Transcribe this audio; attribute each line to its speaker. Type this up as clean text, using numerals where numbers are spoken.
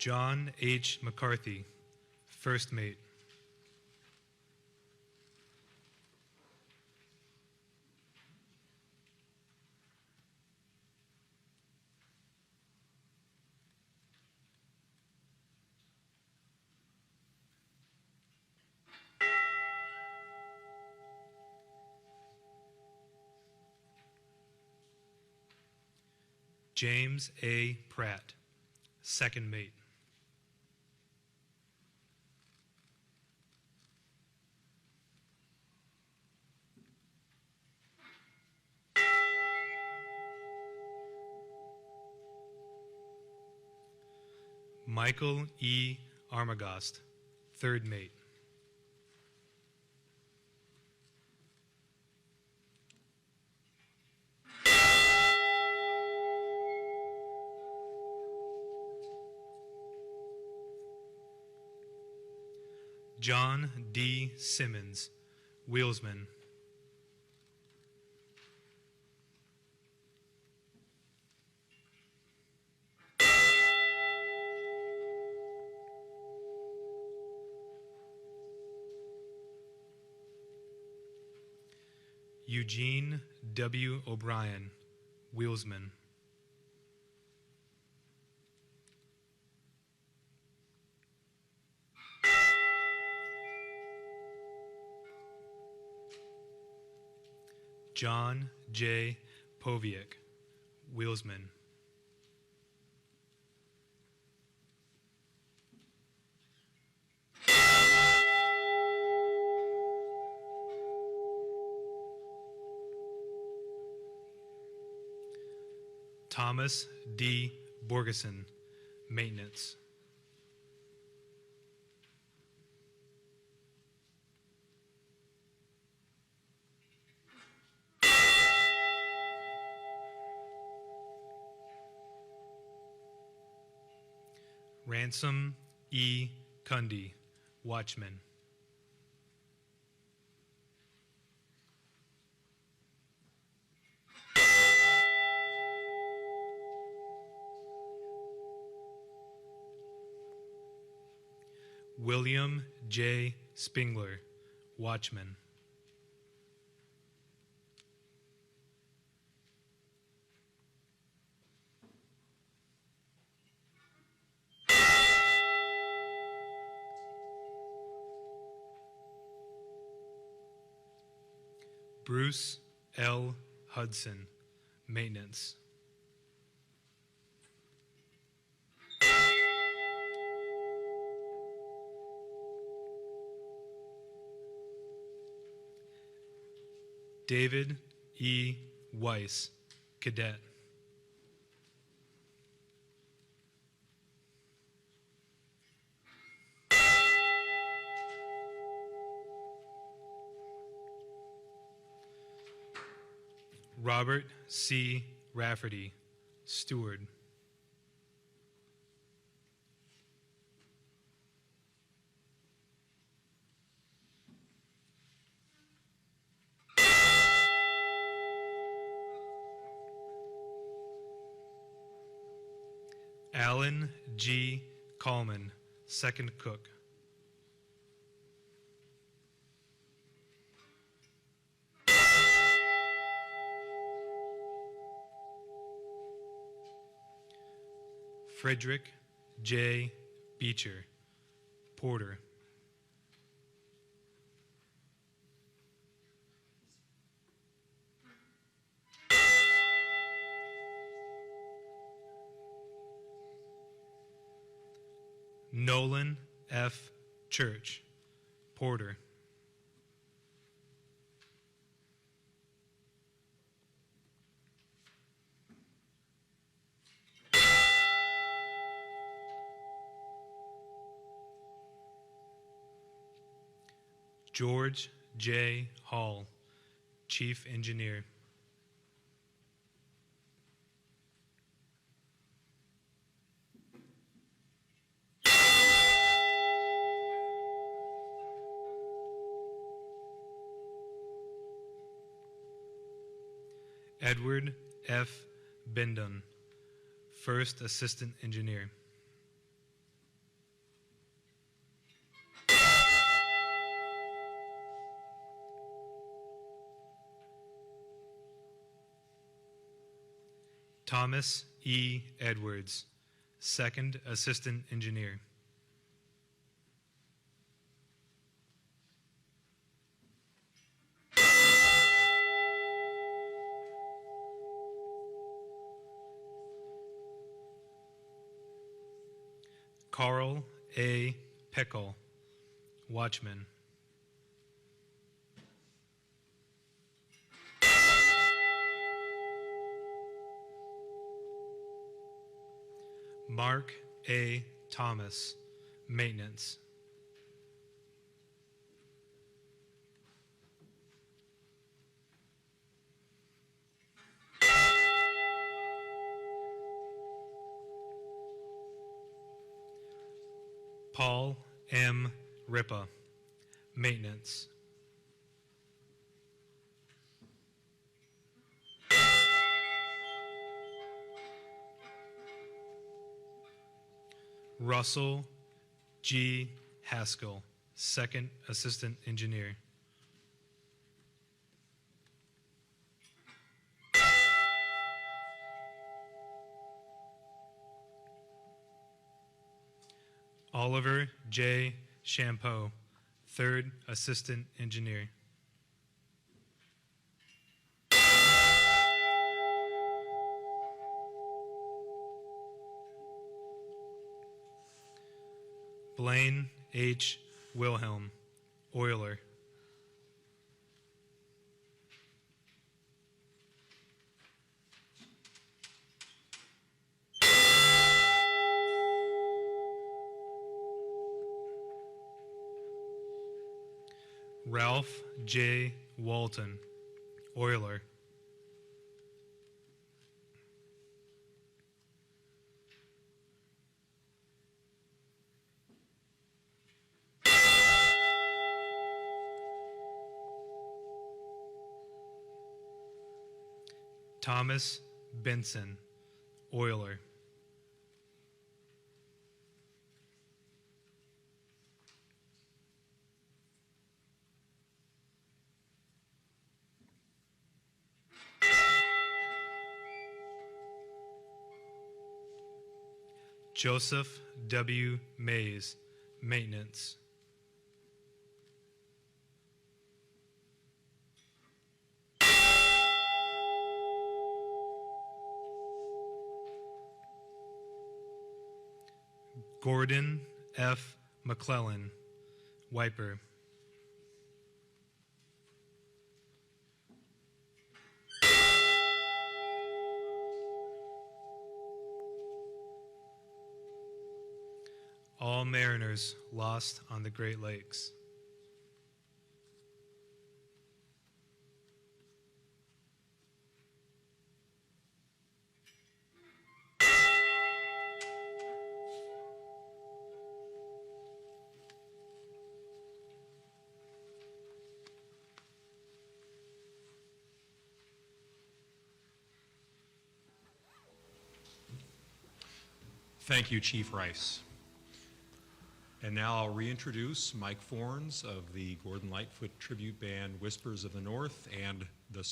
Speaker 1: John H. McCarthy, first mate. James A. Pratt, second mate. Michael E. Armagost, third mate. John D. Simmons, wheelsman. Eugene W. O'Brien, wheelsman. John J. Poviak, wheelsman. Thomas D. Borgeson, maintenance. Ransom E. Cundy, watchman. William J. Spingler, watchman. Bruce L. Hudson, maintenance. David E. Weiss, cadet. Robert C. Rafferty, steward. Alan G. Coleman, second cook. Frederick J. Beecher, porter. Nolan F. Church, porter. George J. Hall, chief engineer. Edward F. Bendon, first assistant engineer. Thomas E. Edwards, Second Assistant Engineer. Carl A. Pickle, Watchman. Mark A. Thomas, Maintenance. Paul M. Ripa, Maintenance. Russell G. Haskell, Second Assistant Engineer. Oliver J. Champeau, Third Assistant Engineer. Blaine H. Wilhelm, Oiler. Ralph J. Walton, Oiler. Thomas Benson, Oiler. Joseph W. Mays, Maintenance. Gordon F. McClellan, Wiper. All mariners lost on the Great Lakes.
Speaker 2: Thank you, Chief Rice. And now I'll reintroduce Mike Fornes of the Gordon Lightfoot Tribute Band Whispers of the North and the